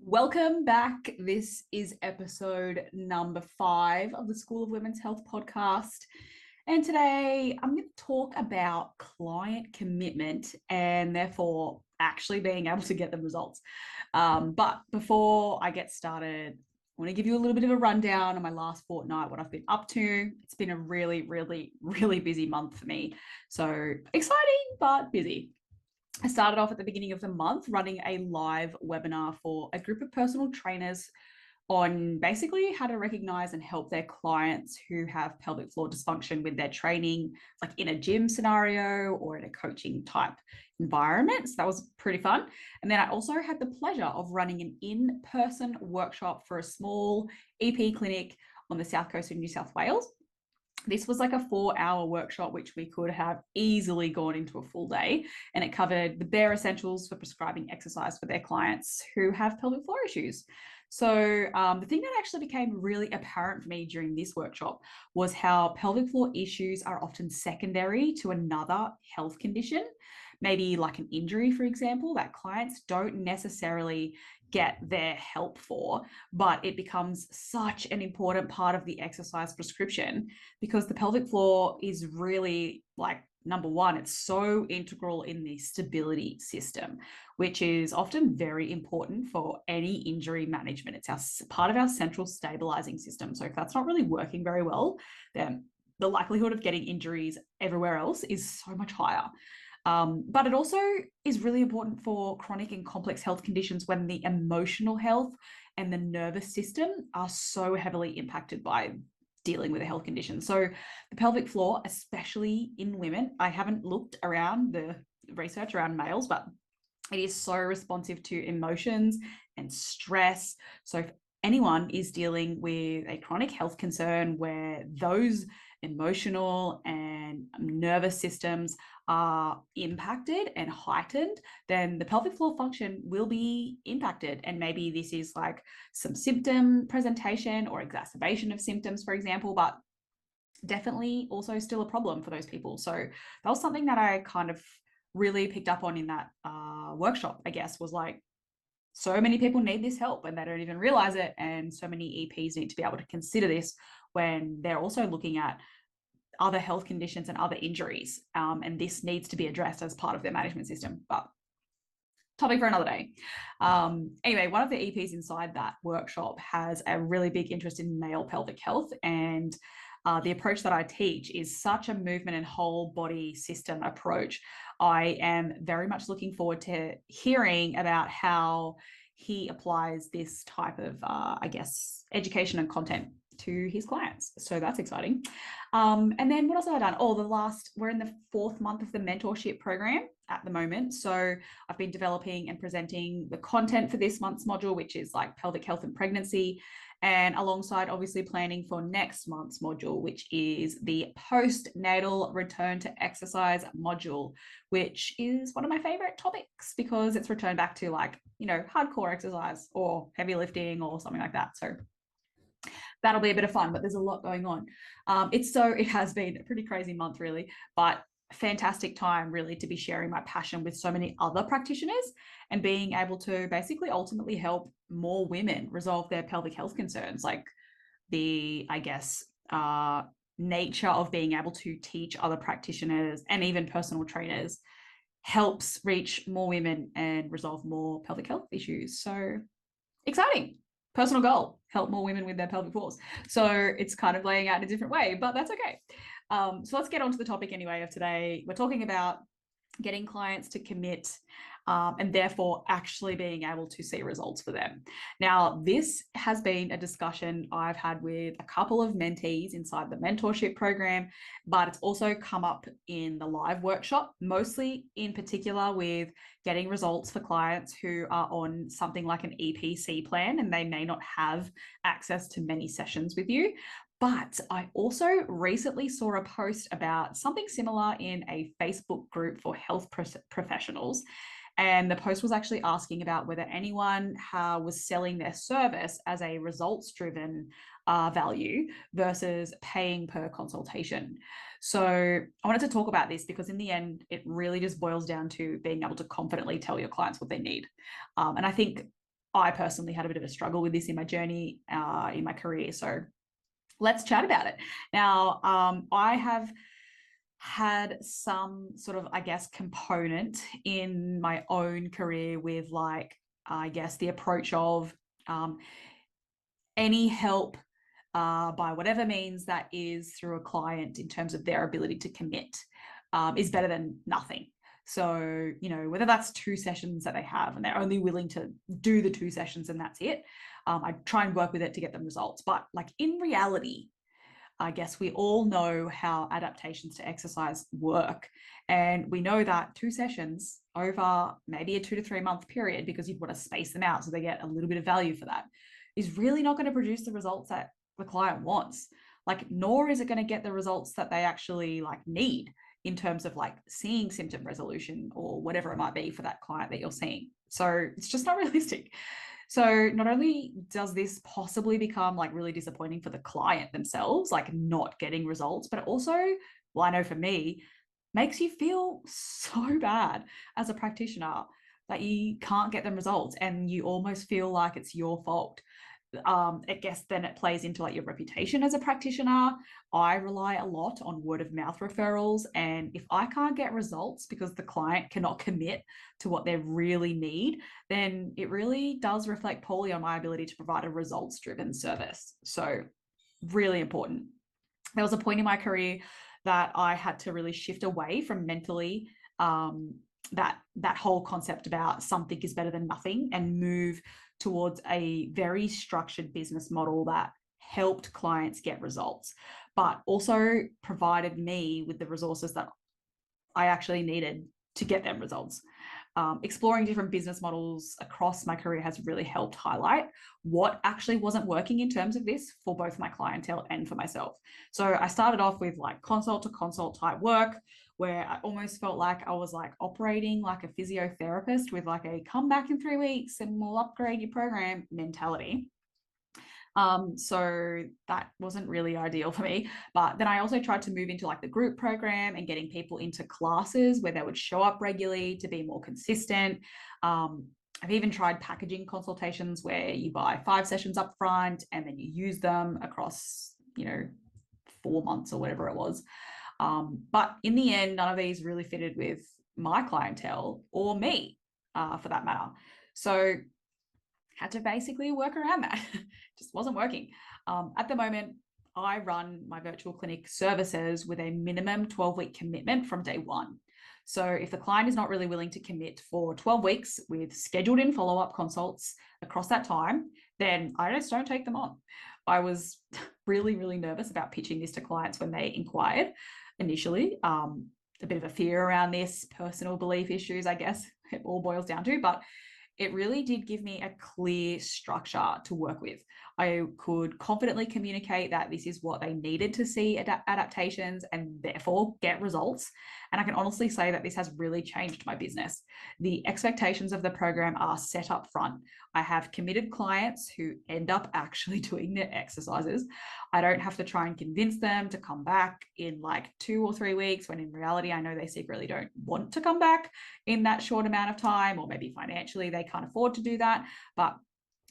Welcome back. This is episode number 5 of the School of Women's Health podcast. And today I'm going to talk about client commitment and therefore actually being able to get the results. But before I get started, I want to give you a little bit of a rundown on my last fortnight, what I've been up to. It's been a really, really, really busy month for me. So exciting, but busy. I started off at the beginning of the month running a live webinar for a group of personal trainers on basically how to recognize and help their clients who have pelvic floor dysfunction with their training, like in a gym scenario or in a coaching type environment. So that was pretty fun. And then I also had the pleasure of running an in-person workshop for a small EP clinic on the south coast of New South Wales. This was like a 4-hour workshop, which we could have easily gone into a full day. And it covered the bare essentials for prescribing exercise for their clients who have pelvic floor issues. So the thing that actually became really apparent for me during this workshop was how pelvic floor issues are often secondary to another health condition, maybe like an injury, for example, that clients don't necessarily get their help for, but it becomes such an important part of the exercise prescription because the pelvic floor is really like number one, it's so integral in the stability system, which is often very important for any injury management. It's part of our central stabilizing system. So if that's not really working very well, then the likelihood of getting injuries everywhere else is so much higher. But it also is really important for chronic and complex health conditions when the emotional health and the nervous system are so heavily impacted by dealing with a health condition. So the pelvic floor, especially in women, I haven't looked around the research around males, but it is so responsive to emotions and stress. So if anyone is dealing with a chronic health concern where those emotional and nervous systems are impacted and heightened, then the pelvic floor function will be impacted. And maybe this is like some symptom presentation or exacerbation of symptoms, for example, but definitely also still a problem for those people. So that was something that I kind of really picked up on in that workshop, I guess, was like, so many people need this help and they don't even realize it. And so many EPs need to be able to consider this when they're also looking at other health conditions and other injuries. And this needs to be addressed as part of their management system. But topic for another day. Anyway, one of the EPs inside that workshop has a really big interest in male pelvic health. And the approach that I teach is such a movement and whole body system approach. I am very much looking forward to hearing about how he applies this type of, I guess, education and content to his clients. So that's exciting. And then what else have I done? We're in the 4th month of the mentorship program at the moment. So I've been developing and presenting the content for this month's module, which is like pelvic health and pregnancy, and alongside obviously planning for next month's module, which is the postnatal return to exercise module, which is one of my favorite topics because it's returned back to like, hardcore exercise or heavy lifting or something like that. So that'll be a bit of fun, but there's a lot going on. It has been a pretty crazy month really, but fantastic time really to be sharing my passion with so many other practitioners and being able to basically ultimately help more women resolve their pelvic health concerns. Like the, I guess, nature of being able to teach other practitioners and even personal trainers helps reach more women and resolve more pelvic health issues. So exciting. Personal goal, help more women with their pelvic floors. So it's kind of laying out in a different way, but that's okay. So let's get on to the topic anyway of today. We're talking about getting clients to commit and therefore actually being able to see results for them. Now, this has been a discussion I've had with a couple of mentees inside the mentorship program, but it's also come up in the live workshop, mostly in particular with getting results for clients who are on something like an EPC plan and they may not have access to many sessions with you. But I also recently saw a post about something similar in a Facebook group for health professionals. And the post was actually asking about whether anyone was selling their service as a results-driven value versus paying per consultation. So I wanted to talk about this because in the end, it really just boils down to being able to confidently tell your clients what they need. And I think I personally had a bit of a struggle with this in my journey, in my career. So let's chat about it. Now, I have had some sort of, I guess, component in my own career with, like, I guess, the approach of any help by whatever means that is through a client in terms of their ability to commit is better than nothing. So, whether that's 2 sessions that they have and they're only willing to do the 2 sessions and that's it, I try and work with it to get them results. But like in reality, I guess we all know how adaptations to exercise work. And we know that 2 sessions over maybe a 2 to 3 month period, because you've got to space them out so they get a little bit of value for that, is really not going to produce the results that the client wants. Like, nor is it going to get the results that they actually need in terms of like seeing symptom resolution or whatever it might be for that client that you're seeing. So it's just not realistic. So not only does this possibly become like really disappointing for the client themselves, like not getting results, but also, well, I know for me, makes you feel so bad as a practitioner that you can't get them results and you almost feel like it's your fault. I guess then it plays into like your reputation as a practitioner. I rely a lot on word of mouth referrals. And if I can't get results because the client cannot commit to what they really need, then it really does reflect poorly on my ability to provide a results driven service. So really important. There was a point in my career that I had to really shift away from mentally that whole concept about something is better than nothing, and move towards a very structured business model that helped clients get results, but also provided me with the resources that I actually needed to get them results. Exploring different business models across my career has really helped highlight what actually wasn't working in terms of this for both my clientele and for myself. So I started off with like consult to consult type work, where I almost felt like I was like operating like a physiotherapist with like a come back in 3 weeks and we'll upgrade your program mentality. So that wasn't really ideal for me. But then I also tried to move into like the group program and getting people into classes where they would show up regularly to be more consistent. I've even tried packaging consultations where you buy 5 sessions up front and then you use them across, 4 months or whatever it was. But in the end, none of these really fitted with my clientele or me, for that matter. So had to basically work around that. Just wasn't working. At the moment, I run my virtual clinic services with a minimum 12-week commitment from day one. So if the client is not really willing to commit for 12 weeks with scheduled in follow-up consults across that time, then I just don't take them on. I was really, really nervous about pitching this to clients when they inquired initially. A bit of a fear around this, personal belief issues, I guess it all boils down to, but it really did give me a clear structure to work with. I could confidently communicate that this is what they needed to see adaptations and therefore get results. And I can honestly say that this has really changed my business. The expectations of the program are set up front. I have committed clients who end up actually doing their exercises. I don't have to try and convince them to come back in like 2 or 3 weeks, when in reality, I know they secretly don't want to come back in that short amount of time, or maybe financially they can't afford to do that. But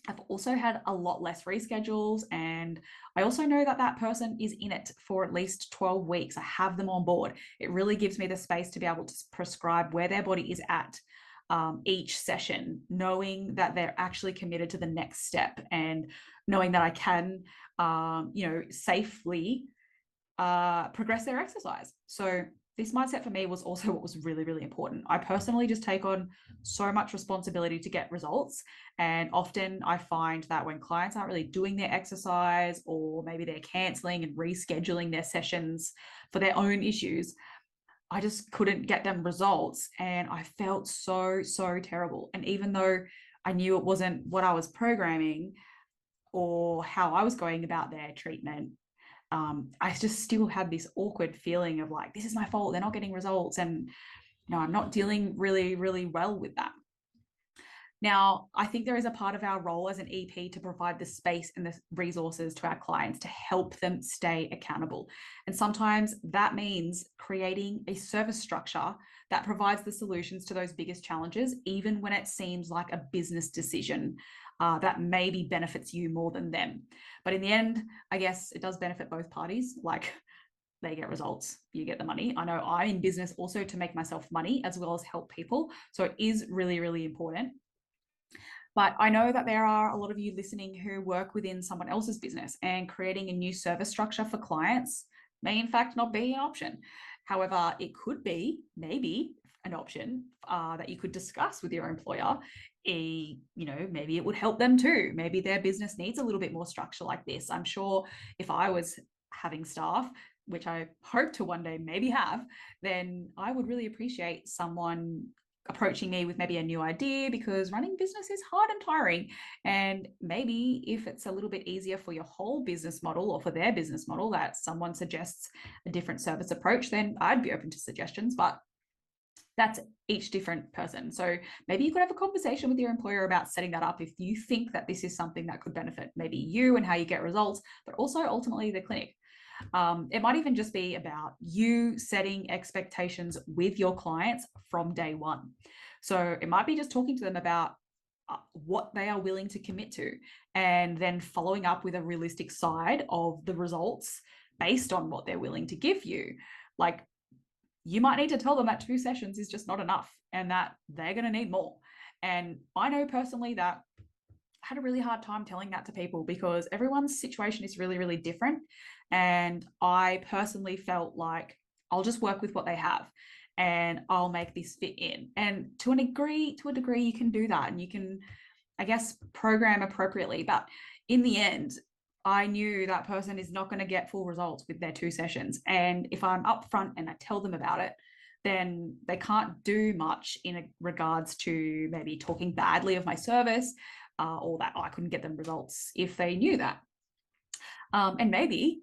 I've also had a lot less reschedules, and I also know that that person is in it for at least 12 weeks. I have them on board. It really gives me the space to be able to prescribe where their body is at each session, knowing that they're actually committed to the next step, and knowing that I can, safely progress their exercise. So this mindset for me was also what was really, really important. I personally just take on so much responsibility to get results. And often I find that when clients aren't really doing their exercise, or maybe they're canceling and rescheduling their sessions for their own issues, I just couldn't get them results. And I felt so, so terrible. And even though I knew it wasn't what I was programming or how I was going about their treatment, I just still had this awkward feeling of like, this is my fault, they're not getting results. And, I'm not dealing really, really well with that. Now, I think there is a part of our role as an EP to provide the space and the resources to our clients to help them stay accountable. And sometimes that means creating a service structure that provides the solutions to those biggest challenges, even when it seems like a business decision that maybe benefits you more than them. But in the end, I guess it does benefit both parties. Like, they get results, you get the money. I know I'm in business also to make myself money as well as help people. So it is really, really important. But I know that there are a lot of you listening who work within someone else's business, and creating a new service structure for clients may in fact not be an option. However, it could be maybe an option that you could discuss with your employer. Maybe it would help them too. Maybe their business needs a little bit more structure like this. I'm sure if I was having staff, which I hope to one day maybe have, then I would really appreciate someone approaching me with maybe a new idea, because running business is hard and tiring. And maybe if it's a little bit easier for your whole business model, or for their business model, that someone suggests a different service approach, then I'd be open to suggestions. But that's each different person. So maybe you could have a conversation with your employer about setting that up if you think that this is something that could benefit maybe you and how you get results, but also ultimately the clinic. It might even just be about you setting expectations with your clients from day one. So it might be just talking to them about what they are willing to commit to, and then following up with a realistic side of the results based on what they're willing to give you. Like, you might need to tell them that 2 sessions is just not enough and that they're going to need more. And I know personally that I had a really hard time telling that to people, because everyone's situation is really, really different. And I personally felt like I'll just work with what they have and I'll make this fit in. And to a degree, you can do that, and you can, I guess, program appropriately. But in the end, I knew that person is not going to get full results with their 2 sessions. And if I'm upfront and I tell them about it, then they can't do much in regards to maybe talking badly of my service, or that I couldn't get them results if they knew that. And maybe,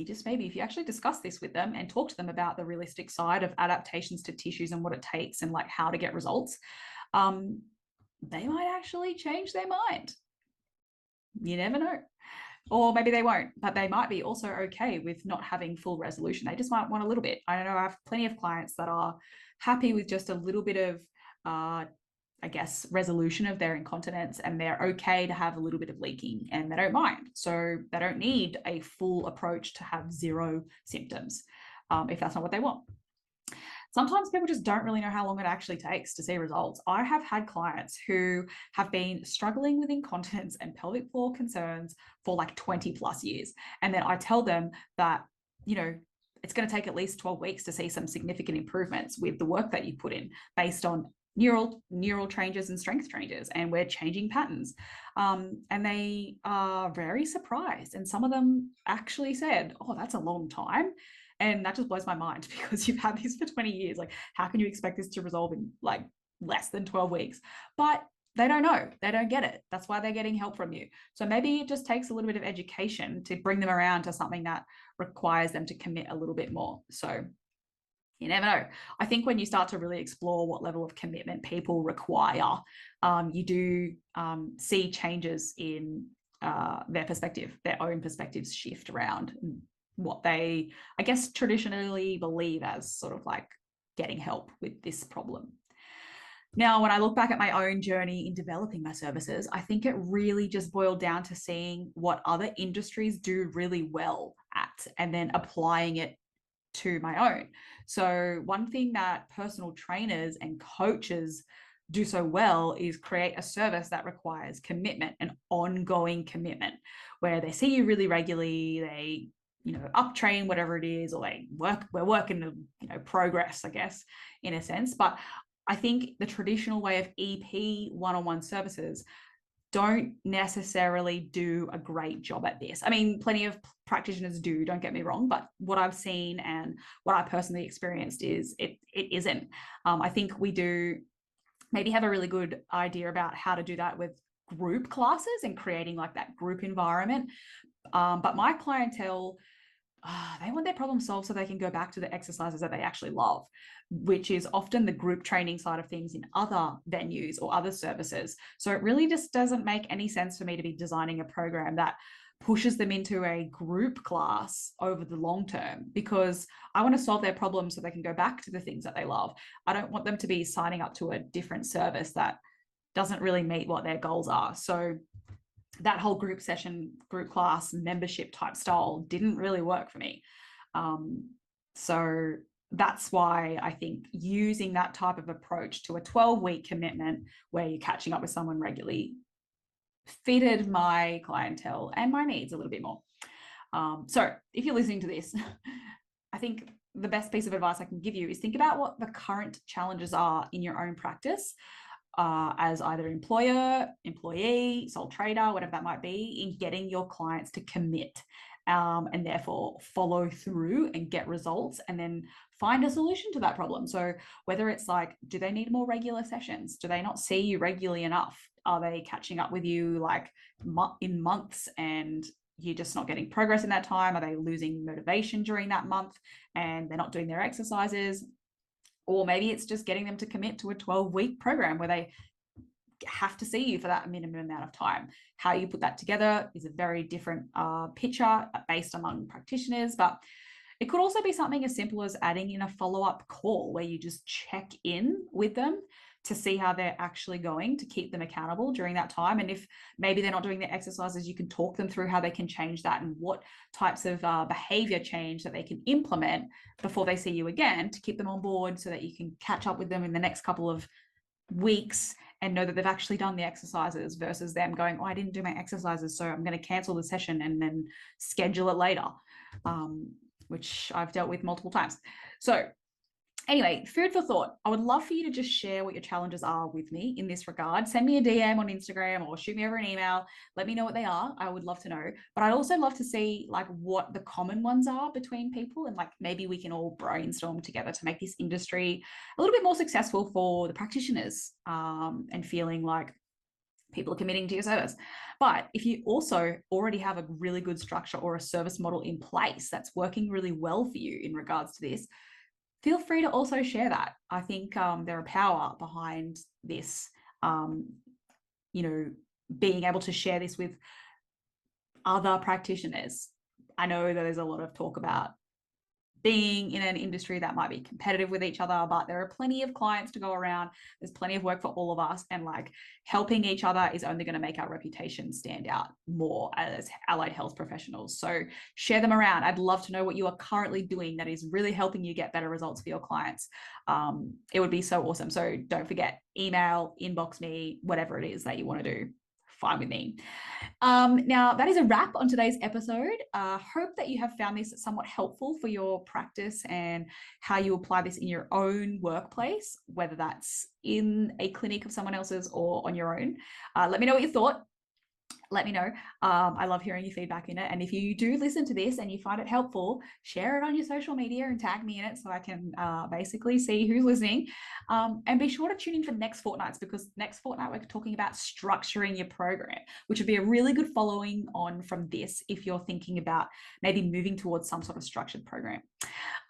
just maybe, if you actually discuss this with them and talk to them about the realistic side of adaptations to tissues and what it takes and like how to get results, they might actually change their mind. You never know. Or maybe they won't, but they might be also okay with not having full resolution. They just might want a little bit. I know I have plenty of clients that are happy with just a little bit of, I guess, resolution of their incontinence, and they're okay to have a little bit of leaking and they don't mind. So they don't need a full approach to have 0 symptoms, if that's not what they want. Sometimes people just don't really know how long it actually takes to see results. I have had clients who have been struggling with incontinence and pelvic floor concerns for like 20 plus years. And then I tell them that, it's going to take at least 12 weeks to see some significant improvements with the work that you put in, based on neural changes and strength changes, and we're changing patterns. And they are very surprised. And some of them actually said, "Oh, that's a long time." And that just blows my mind, because you've had this for 20 years. Like, how can you expect this to resolve in like less than 12 weeks? But they don't know. They don't get it. That's why they're getting help from you. So maybe it just takes a little bit of education to bring them around to something that requires them to commit a little bit more. So you never know. I think when you start to really explore what level of commitment people require, you do see changes in their perspective, their own perspectives shift around what they, I guess, traditionally believe as sort of like getting help with this problem. Now, when I look back at my own journey in developing my services, I think it really just boiled down to seeing what other industries do really well at, and then applying it to my own. So one thing that personal trainers and coaches do so well is create a service that requires commitment, an ongoing commitment, where they see you really regularly, they up train, whatever it is, or we're working to progress, I guess, in a sense. But I think the traditional way of EP one-on-one services don't necessarily do a great job at this. I mean, plenty of practitioners do, don't get me wrong, but what I've seen and what I personally experienced is it isn't. I think we do maybe have a really good idea about how to do that with group classes and creating like that group environment. But my clientele, they want their problem solved so they can go back to the exercises that they actually love, which is often the group training side of things in other venues or other services. So it really just doesn't make any sense for me to be designing a program that pushes them into a group class over the long term, because I want to solve their problems so they can go back to the things that they love. I don't want them to be signing up to a different service that doesn't really meet what their goals are. So that whole group session, group class, membership type style didn't really work for me. So that's why I think using that type of approach to a 12-week commitment where you're catching up with someone regularly fitted my clientele and my needs a little bit more. So if you're listening to this, I think the best piece of advice I can give you is think about what the current challenges are in your own practice as either employer, employee, sole trader, whatever that might be, in getting your clients to commit and therefore follow through and get results, and then find a solution to that problem. So whether it's like, do they need more regular sessions? Do they not see you regularly enough? Are they catching up with you like in months and you're just not getting progress in that time? Are they losing motivation during that month and they're not doing their exercises? Or maybe it's just getting them to commit to a 12-week program where they have to see you for that minimum amount of time. How you put that together is a very different picture based among practitioners, but it could also be something as simple as adding in a follow-up call where you just check in with them to see how they're actually going, to keep them accountable during that time. And if maybe they're not doing the exercises, you can talk them through how they can change that and what types of behavior change that they can implement before they see you again to keep them on board, so that you can catch up with them in the next couple of weeks and know that they've actually done the exercises, versus them going, oh, I didn't do my exercises, so I'm going to cancel the session and then schedule it later, which I've dealt with multiple times. So anyway, food for thought. I would love for you to just share what your challenges are with me in this regard. Send me a DM on Instagram or shoot me over an email. Let me know what they are. I would love to know. But I'd also love to see like what the common ones are between people, and like maybe we can all brainstorm together to make this industry a little bit more successful for the practitioners, and feeling like people are committing to your service. But if you also already have a really good structure or a service model in place that's working really well for you in regards to this, feel free to also share that. I think there are power behind this, being able to share this with other practitioners. I know that there's a lot of talk about being in an industry that might be competitive with each other, but there are plenty of clients to go around. There's plenty of work for all of us, and like helping each other is only going to make our reputation stand out more as allied health professionals. So share them around. I'd love to know what you are currently doing that is really helping you get better results for your clients. It would be so awesome. So don't forget, email, inbox me, whatever it is that you want to do. Fine with me. Now, that is a wrap on today's episode. Hope that you have found this somewhat helpful for your practice and how you apply this in your own workplace, whether that's in a clinic of someone else's or on your own. Let me know what you thought. Let me know. I love hearing your feedback in it. And if you do listen to this and you find it helpful, share it on your social media and tag me in it so I can basically see who's listening. And be sure to tune in for next fortnights, because next fortnight we're talking about structuring your program, which would be a really good following on from this if you're thinking about maybe moving towards some sort of structured program.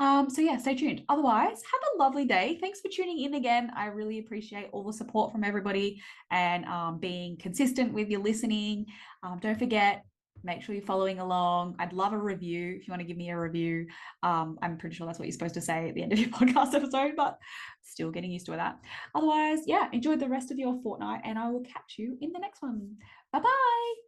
So yeah, stay tuned. Otherwise, have a lovely day. Thanks for tuning in again. I really appreciate all the support from everybody and being consistent with your listening. Don't forget, make sure you're following along. I'd love a review if you want to give me a review. I'm pretty sure that's what you're supposed to say at the end of your podcast episode, but still getting used to that. Otherwise, yeah, enjoy the rest of your fortnight and I will catch you in the next one. Bye-bye.